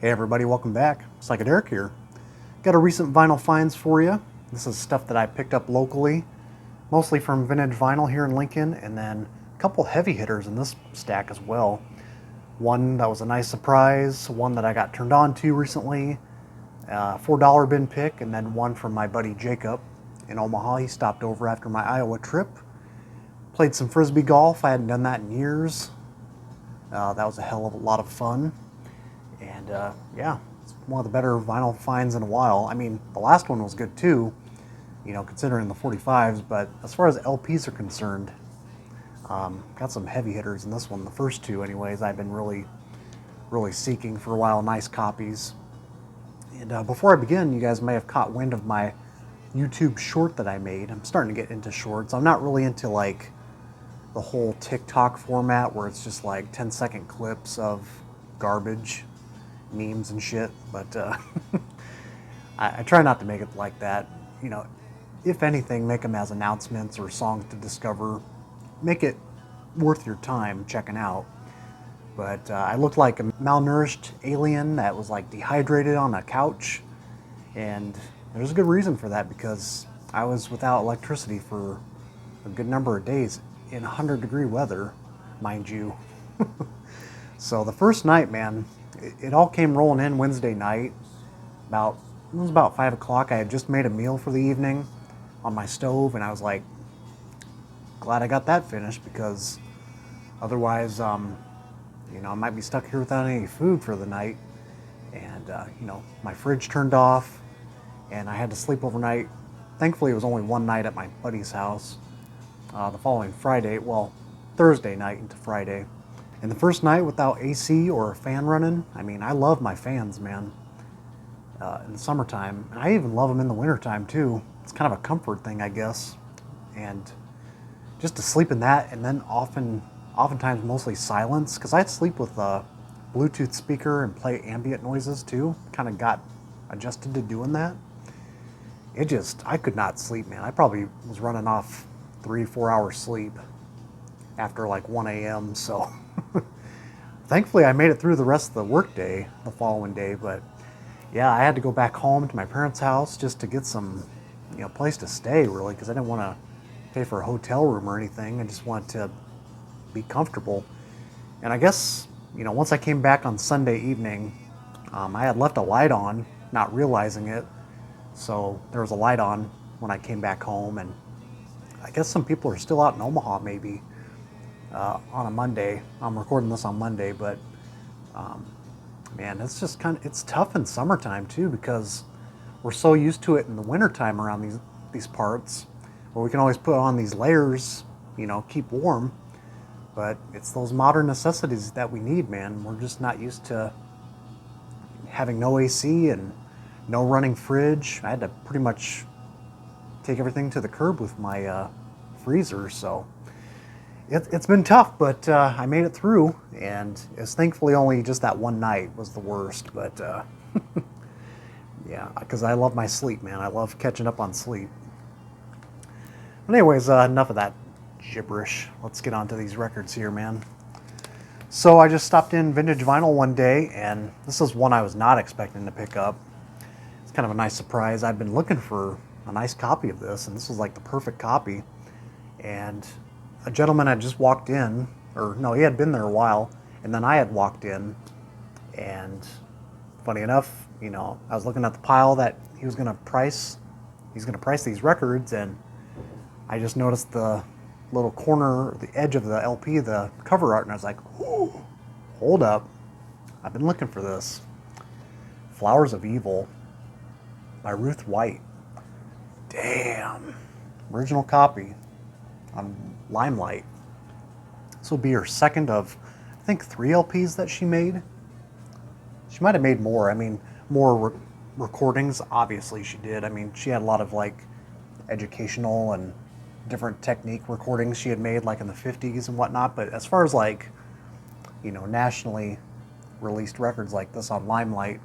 Hey everybody, welcome back. Psychedelic here. Got a recent vinyl finds for you. This is stuff that I picked up locally, mostly from Vintage Vinyl here in Lincoln, and then a couple heavy hitters in this stack as well. One that was a nice surprise, one that I got turned on to recently, $4 bin pick, and then one from my buddy Jacob in Omaha. He stopped over after my Iowa trip. Played some frisbee golf. I hadn't done that in years. That was a hell of a lot of fun. And yeah, it's one of the better vinyl finds in a while. I mean, the last one was good too, considering the 45s, but as far as LPs are concerned, got some heavy hitters in this one. The first two anyways, I've been really seeking for a while, nice copies. And before I begin, you guys may have caught wind of my YouTube short that I made. I'm starting to get into shorts. I'm not really into like the whole TikTok format where it's just like 10-second clips of garbage, memes and shit, but I try not to make it like that. If anything, make them as announcements or songs to discover. Make it worth your time checking out. But I looked like a malnourished alien that was like dehydrated on a couch, and there's a good reason for that because I was without electricity for a good number of days in 100-degree weather, mind you. So the first night, man, it all came rolling in Wednesday night. It was about 5 o'clock. I had just made a meal for the evening on my stove, and I was like, glad I got that finished because otherwise, I might be stuck here without any food for the night. And, my fridge turned off, and I had to sleep overnight. Thankfully, it was only one night at my buddy's house. The following Friday, well, Thursday night into Friday. And the first night without AC or a fan running, I mean, I love my fans, man, in the summertime. And I even love them in the wintertime, too. It's kind of a comfort thing, I guess. And just to sleep in that, and then oftentimes mostly silence, because I'd sleep with a Bluetooth speaker and play ambient noises, too. Kind of got adjusted to doing that. I could not sleep, man. I probably was running off 3-4 hours sleep after like 1 a.m. So thankfully I made it through the rest of the workday the following day. But yeah, I had to go back home to my parents' house just to get some place to stay, really, because I didn't want to pay for a hotel room or anything. I just wanted to be comfortable. And I guess once I came back on Sunday evening, I had left a light on, not realizing it. So there was a light on when I came back home, and I guess some people are still out in Omaha maybe on a Monday. I'm recording this on Monday, but man, it's just it's tough in summertime too because we're so used to it in the wintertime around these parts where we can always put on these layers, keep warm. But it's those modern necessities that we need, man. We're just not used to having no AC and no running fridge. I had to pretty much take everything to the curb with my freezer, so it's been tough, but I made it through, and it's thankfully only just that one night was the worst, but yeah, because I love my sleep, man. I love catching up on sleep. But anyways, enough of that gibberish. Let's get on to these records here, man. So I just stopped in Vintage Vinyl one day, and this is one I was not expecting to pick up. It's kind of a nice surprise. I've been looking for a nice copy of this, and this was like the perfect copy. And a gentleman had just walked in, or no, he had been there a while, and then I had walked in, and funny enough, I was looking at the pile that he's gonna price these records, and I just noticed the little corner, the edge of the LP, the cover art, and I was like, ooh, hold up, I've been looking for this. Flowers of Evil by Ruth White. Damn. Original copy on Limelight. This will be her second of, I think, 3 LPs that she made. She might have made more. I mean, more recordings, obviously she did. I mean, she had a lot of like educational and different technique recordings she had made like in the 50s and whatnot. But as far as like, nationally released records like this on Limelight,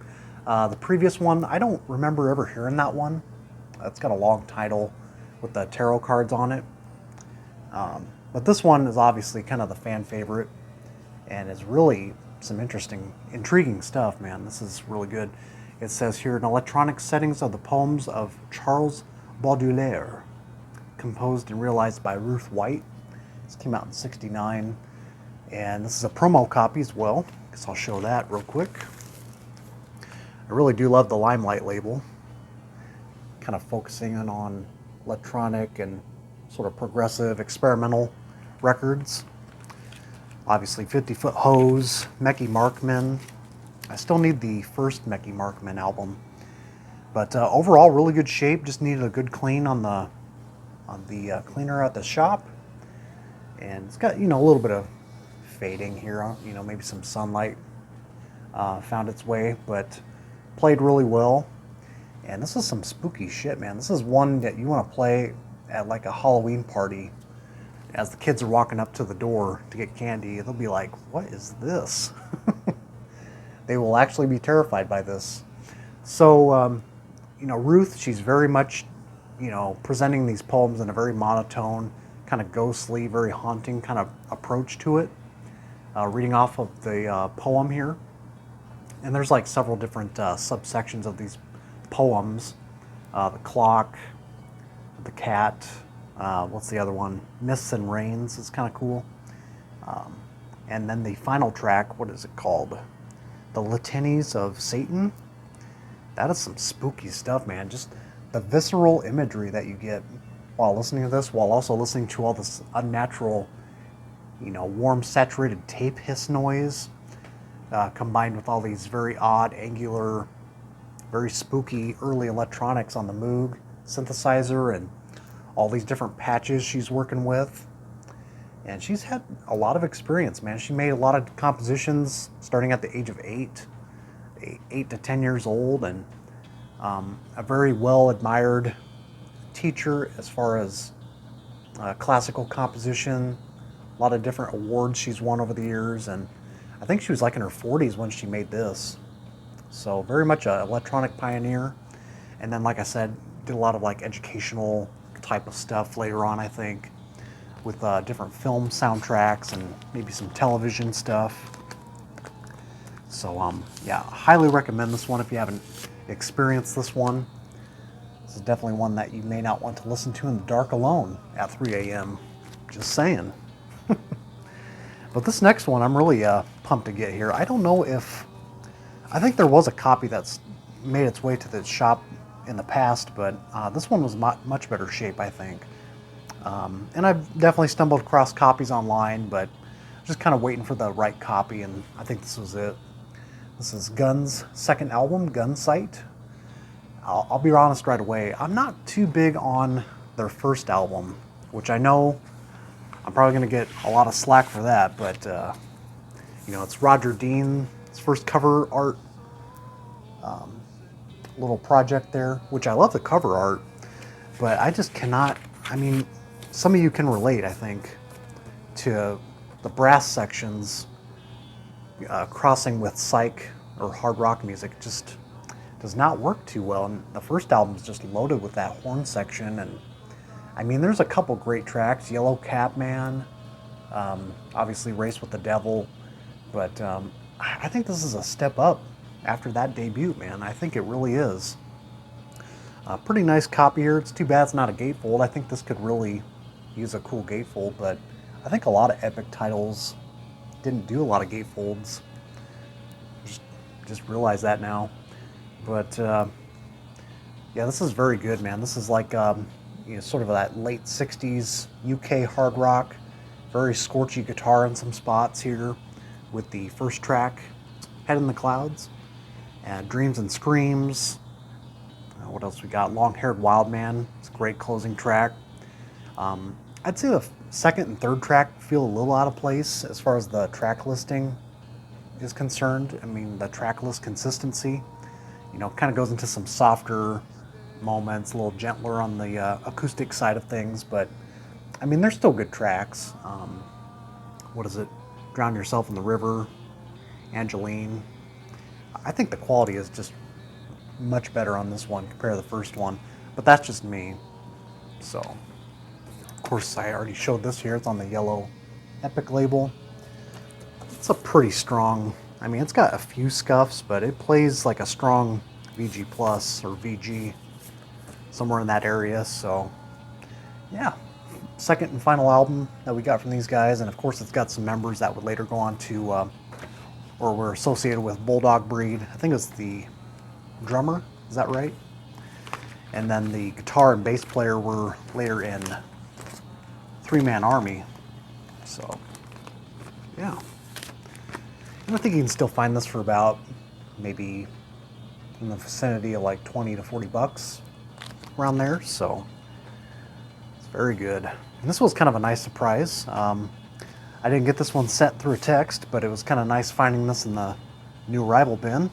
the previous one, I don't remember ever hearing that one. It's got a long title with the tarot cards on it. But this one is obviously kind of the fan favorite and is really some intriguing stuff, man. This is really good. It says here, in electronic settings of the poems of Charles Baudelaire, composed and realized by Ruth White. This came out in '69, and this is a promo copy as well. Guess I'll show that real quick. I really do love the Limelight label, kind of focusing in on electronic and sort of progressive experimental records. Obviously 50-Foot Hose, Mecky Markman. I still need the first Mecky Markman album, but overall really good shape. Just needed a good clean on the cleaner at the shop, and it's got a little bit of fading here. Maybe some sunlight found its way, but played really well. And this is some spooky shit, man. This is one that you want to play at like a Halloween party. As the kids are walking up to the door to get candy, they'll be like, what is this? They will actually be terrified by this. So, Ruth, she's very much, presenting these poems in a very monotone, kind of ghostly, very haunting kind of approach to it. Reading off of the poem here. And there's like several different subsections of these poems. The clock, the cat, what's the other one? Mists and Rains is kind of cool. And then the final track, what is it called? The Litanies of Satan. That is some spooky stuff, man. Just the visceral imagery that you get while listening to this, while also listening to all this unnatural, warm saturated tape hiss noise, combined with all these very odd, angular, very spooky early electronics on the Moog synthesizer and all these different patches she's working with. And she's had a lot of experience, man. She made a lot of compositions starting at the age of 8 to 10 years old, and a very well admired teacher as far as classical composition. A lot of different awards she's won over the years, and I think she was like in her 40s when she made this. So very much an electronic pioneer. And then, like I said, did a lot of like educational type of stuff later on, I think, with different film soundtracks and maybe some television stuff. So yeah, highly recommend this one if you haven't experienced this one. This is definitely one that you may not want to listen to in the dark alone at 3 a.m. Just saying. But this next one I'm really pumped to get here. I don't know if, I think there was a copy that's made its way to the shop in the past, but this one was much better shape, I think. And I've definitely stumbled across copies online, but just kind of waiting for the right copy, and I think this was it. This is Guns' second album, Gunsight. I'll be honest right away, I'm not too big on their first album, which I know I'm probably going to get a lot of slack for that, but it's Roger Dean's first cover art little project there, which I love the cover art, but I just cannot, some of you can relate, I think, to the brass sections crossing with psych or hard rock music. Just does not work too well, and the first album is just loaded with that horn section, and there's a couple great tracks, Yellow Cap Man, obviously Race with the Devil, but I think this is a step up after that debut, man. I think it really is. Pretty nice copy here. It's too bad it's not a gatefold. I think this could really use a cool gatefold, but I think a lot of Epic titles didn't do a lot of gatefolds. Just realize that now. But yeah, this is very good, man. This is like sort of that late 60s UK hard rock, very scorchy guitar in some spots here with the first track, Head in the Clouds, and Dreams and Screams. What else we got? Long-Haired Wild Man. It's a great closing track. I'd say the second and third track feel a little out of place as far as the track listing is concerned. The track list consistency, kind of goes into some softer moments, a little gentler on the acoustic side of things, but they're still good tracks. What is it? Drown Yourself in the River, Angeline. I think the quality is just much better on this one compared to the first one, but that's just me. So, of course, I already showed this here. It's on the yellow Epic label. It's a pretty strong I mean, it's got a few scuffs, but it plays like a strong VG plus or VG, somewhere in that area. So yeah, second and final album that we got from these guys. And of course it's got some members that would later go on to or were associated with Bulldog Breed. I think it's the drummer, is that right? And then the guitar and bass player were later in Three Man Army. So yeah, and I think you can still find this for about maybe in the vicinity of like 20 to 40 bucks around there. So it's very good. And this was kind of a nice surprise. I didn't get this one sent through a text, but it was kind of nice finding this in the new arrival bin.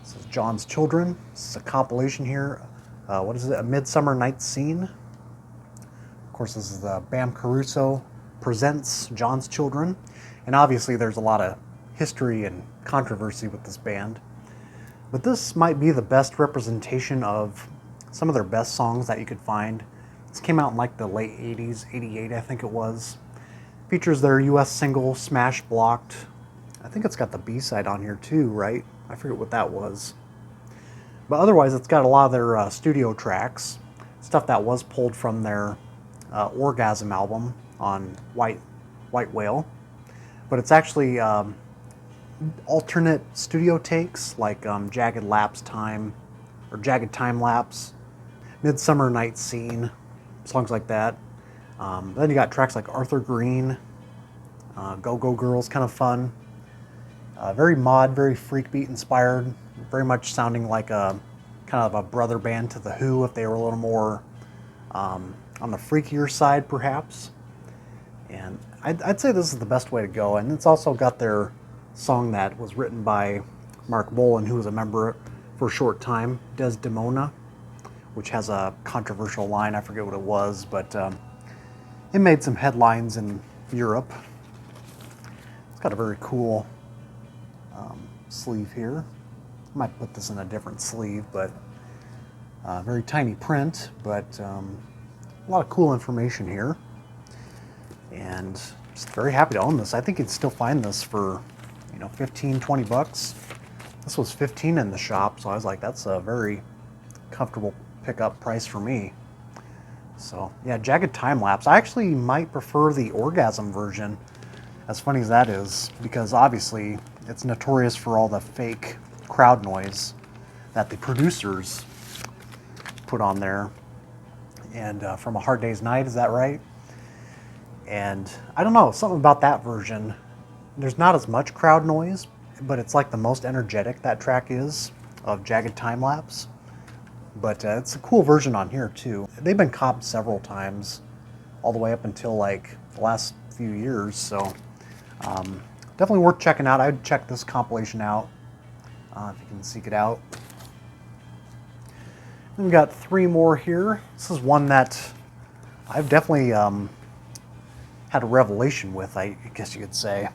This is John's Children. This is a compilation here. What is it? A Midsummer Night's Scene. Of course, this is the Bam Caruso presents John's Children. And obviously there's a lot of history and controversy with this band. But this might be the best representation of some of their best songs that you could find. This came out in like the late 80s, 88 I think it was. Features their US single, Smash Blocked. I think it's got the B-side on here too, right? I forget what that was. But otherwise, it's got a lot of their studio tracks, stuff that was pulled from their Orgasm album on White Whale. But it's actually alternate studio takes, like Jagged Time Lapse, Midsummer Night's Scene, songs like that. Then you got tracks like Arthur Green, Go Go Girl's kind of fun. Very mod, very freak beat inspired, very much sounding like a kind of a brother band to The Who if they were a little more on the freakier side perhaps. And I'd say this is the best way to go. And it's also got their song that was written by Mark Bolan, who was a member for a short time, Desdemona, which has a controversial line. I forget what it was, but it made some headlines in Europe. It's got a very cool sleeve here. I might put this in a different sleeve, but very tiny print, but a lot of cool information here. And just very happy to own this. I think you'd still find this for, 15, 20 bucks. This was 15 in the shop, so I was like, that's a very comfortable pickup price for me. So yeah, Jagged Time Lapse. I actually might prefer the Orgasm version, as funny as that is, because obviously it's notorious for all the fake crowd noise that the producers put on there. And from A Hard Day's Night, is that right? And I don't know, something about that version. There's not as much crowd noise, but it's like the most energetic that track is of Jagged Time Lapse. But it's a cool version on here too. They've been copped several times, all the way up until like the last few years. So definitely worth checking out. I would check this compilation out if you can seek it out. Then we got three more here. This is one that I've definitely had a revelation with, I guess you could say.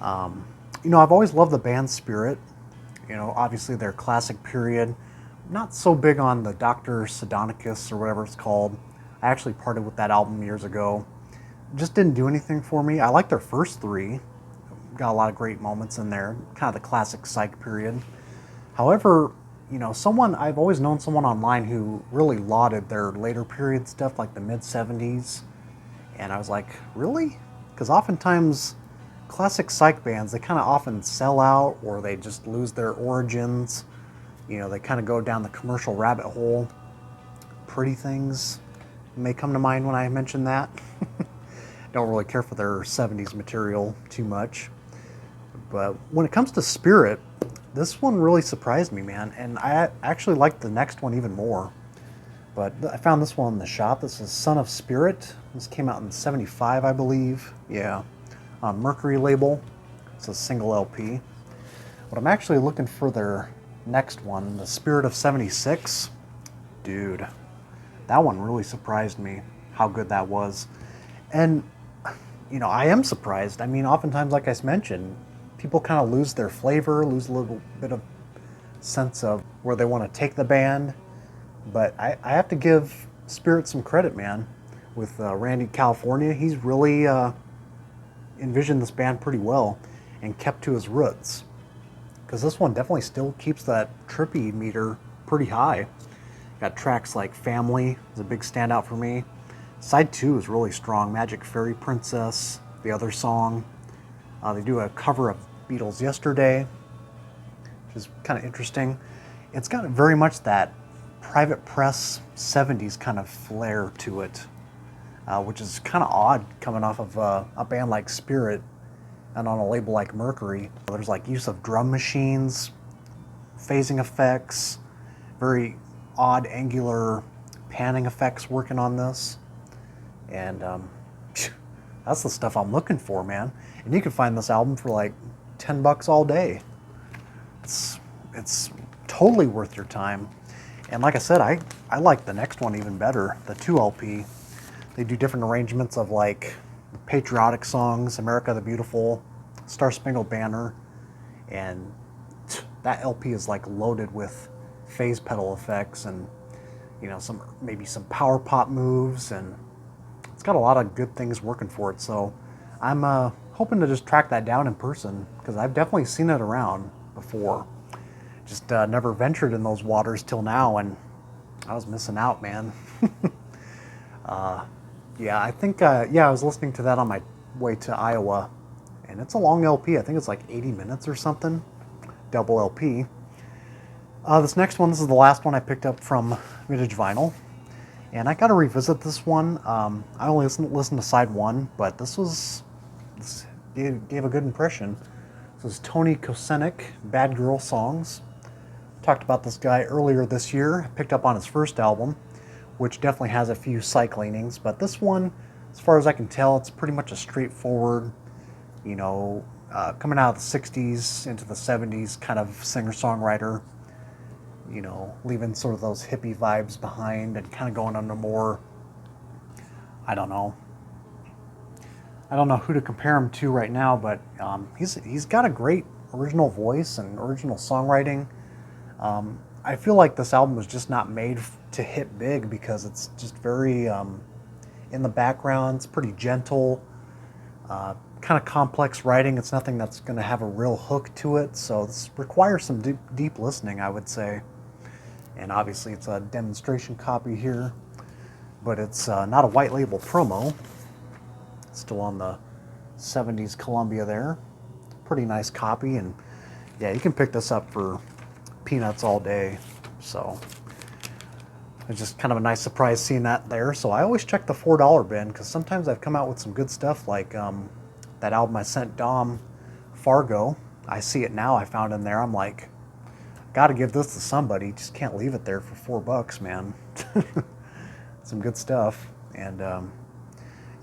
I've always loved the band Spirit. Obviously their classic period. Not so big on the Dr. Sidonicus or whatever it's called. I actually parted with that album years ago. Just didn't do anything for me. I like their first three. Got a lot of great moments in there. Kind of the classic psych period. However, I've always known someone online who really lauded their later period stuff, like the mid-70s. And I was like, really? Because oftentimes classic psych bands, they kind of often sell out, or they just lose their origins. They kind of go down the commercial rabbit hole. Pretty Things may come to mind when I mention that. Don't really care for their 70s material too much. But when it comes to Spirit, this one really surprised me, man. And I actually liked the next one even more. But I found this one in the shop. This is Son of Spirit. This came out in '75, I believe. Yeah. On Mercury label. It's a single LP. But I'm actually looking for their next one, The Spirit of '76. Dude, that one really surprised me, how good that was. And, I am surprised. I mean, oftentimes, like I mentioned, people kind of lose their flavor, lose a little bit of sense of where they want to take the band. But I have to give Spirit some credit, man. With Randy California, he's really envisioned this band pretty well. and kept to his roots. Because this one definitely still keeps that trippy meter pretty high. Got tracks like Family is a big standout for me. Side 2 is really strong. Magic Fairy Princess, the other song. They do a cover of Beatles Yesterday, which is kind of interesting. It's got very much that Private Press 70s kind of flair to it, which is kind of odd coming off of a band like Spirit and on a label like Mercury. There's like use of drum machines, phasing effects, very odd angular panning effects working on this. And that's the stuff I'm looking for, man. And you can find this album for like $10 all day. It's totally worth your time. And like I said, I like the next one even better, the 2 LP. They do different arrangements of like patriotic songs, America the Beautiful, Star Spangled Banner, and that LP is like loaded with phase pedal effects and, you know, maybe some power pop moves, and it's got a lot of good things working for it. So I'm hoping to just track that down in person, because I've definitely seen it around before. Just never ventured in those waters till now, and I was missing out, man. Yeah, I think, I was listening to that on my way to Iowa, and it's a long LP. I think it's like 80 minutes or something, double LP. This next one, this is the last one I picked up from Vintage Vinyl, and I got to revisit this one. I only listened to side 1, but this gave a good impression. This is Tony Kenic, Bad Girl Songs. Talked about this guy earlier this year. Picked up on his first album, which definitely has a few psych leanings, but this one, as far as I can tell, it's pretty much a straightforward, you know, coming out of the 60s into the 70s kind of singer-songwriter, you know, leaving sort of those hippie vibes behind and kind of going on to more, I don't know who to compare him to right now, but he's got a great original voice and original songwriting. I feel like this album was just not made to hit big, because it's just very in the background. It's pretty gentle, kind of complex writing. It's nothing that's going to have a real hook to it, so this requires some deep listening, I would say. And obviously it's a demonstration copy here, but it's not a white label promo. It's still on the 70s Columbia there. Pretty nice copy, and yeah, you can pick this up for peanuts all day. So it's just kind of a nice surprise seeing that there. So I always check the $4 bin, because sometimes I've come out with some good stuff, like that album I sent Dom, Fargo. I see it now, I found in there. I'm like, gotta give this to somebody. Just can't leave it there for $4, man. Some good stuff. And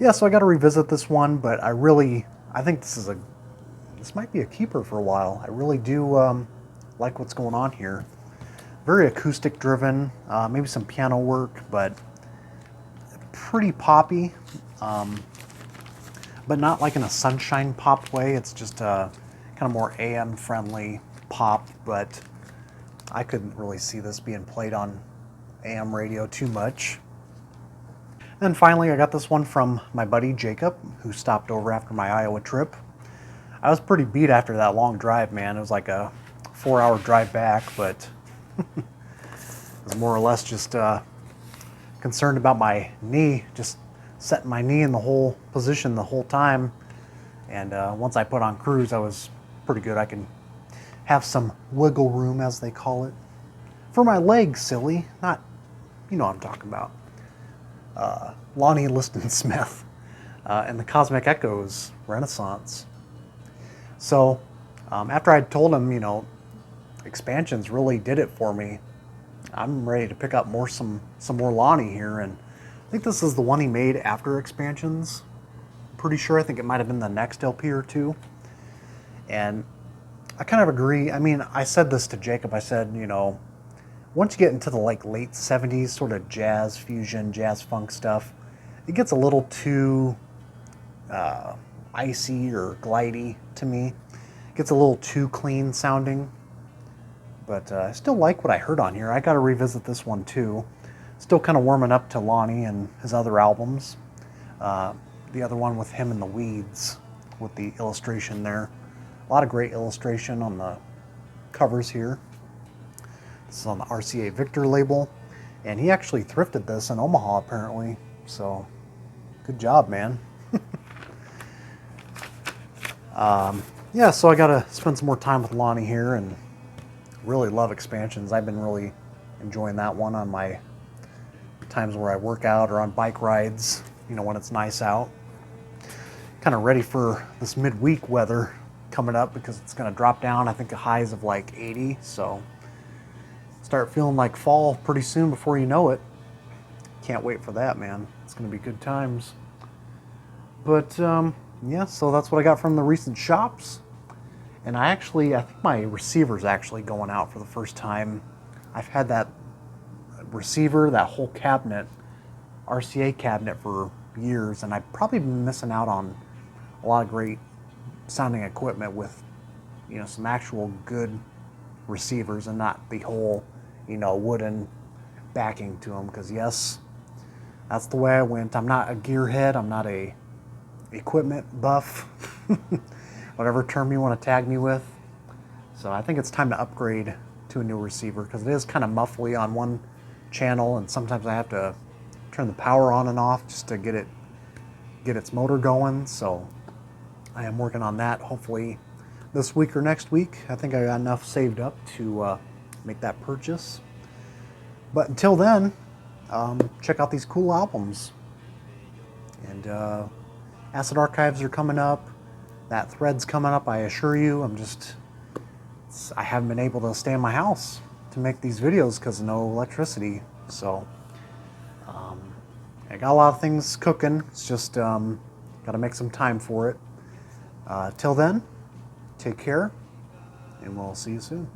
yeah, so I got to revisit this one, but I think this might be a keeper for a while. I really do like what's going on here. Very acoustic driven, maybe some piano work, but pretty poppy, but not like in a sunshine pop way. It's just kind of more AM friendly pop, but I couldn't really see this being played on AM radio too much. And finally, I got this one from my buddy Jacob, who stopped over after my Iowa trip. I was pretty beat after that long drive, man. It was like a 4-hour drive back, but I was more or less just concerned about my knee, just setting my knee in the whole position the whole time. And once I put on cruise, I was pretty good. I can have some wiggle room, as they call it. For my legs, silly. Not, you know what I'm talking about. Lonnie Smith and the Cosmic Echoes Renaissance. So after I told him, you know, expansions really did it for me, I'm ready to pick up some more Lonnie here, and I think this is the one he made after expansions. Pretty sure. I think it might have been the next LP or two. And I kind of agree. I mean, I said this to Jacob. I said, you know, once you get into the like late 70s sort of jazz fusion, jazz funk stuff, it gets a little too icy or glidey to me. It gets a little too clean sounding. But I still like what I heard on here. I got to revisit this one too. Still kind of warming up to Lonnie and his other albums. The other one with him in the weeds with the illustration there. A lot of great illustration on the covers here. This is on the RCA Victor label, and he actually thrifted this in Omaha apparently, so good job, man. Yeah, so I gotta spend some more time with Lonnie here, and really love expansions. I've been really enjoying that one on my times where I work out or on bike rides, you know, when it's nice out. Kind of ready for this midweek weather coming up because it's going to drop down, I think, to highs of like 80, so start feeling like fall pretty soon before you know it. Can't wait for that, man. It's going to be good times. But yeah, so that's what I got from the recent shops. And I think my receiver's actually going out for the first time. I've had that receiver, that whole cabinet, RCA cabinet, for years, and I've probably been missing out on a lot of great sounding equipment with, you know, some actual good receivers and not the whole, you know, wooden backing to them. Because yes, that's the way I went. I'm not a gearhead. I'm not a equipment buff, whatever term you want to tag me with. So I think it's time to upgrade to a new receiver because it is kind of muffly on one channel, and sometimes I have to turn the power on and off just to get its motor going. So I am working on that, hopefully this week or next week. I think I got enough saved up to make that purchase. But until then, check out these cool albums. And Acid Archives are coming up. That thread's coming up, I assure you. I haven't been able to stay in my house to make these videos because of no electricity. So I got a lot of things cooking. It's just got to make some time for it. Till then, take care, and we'll see you soon.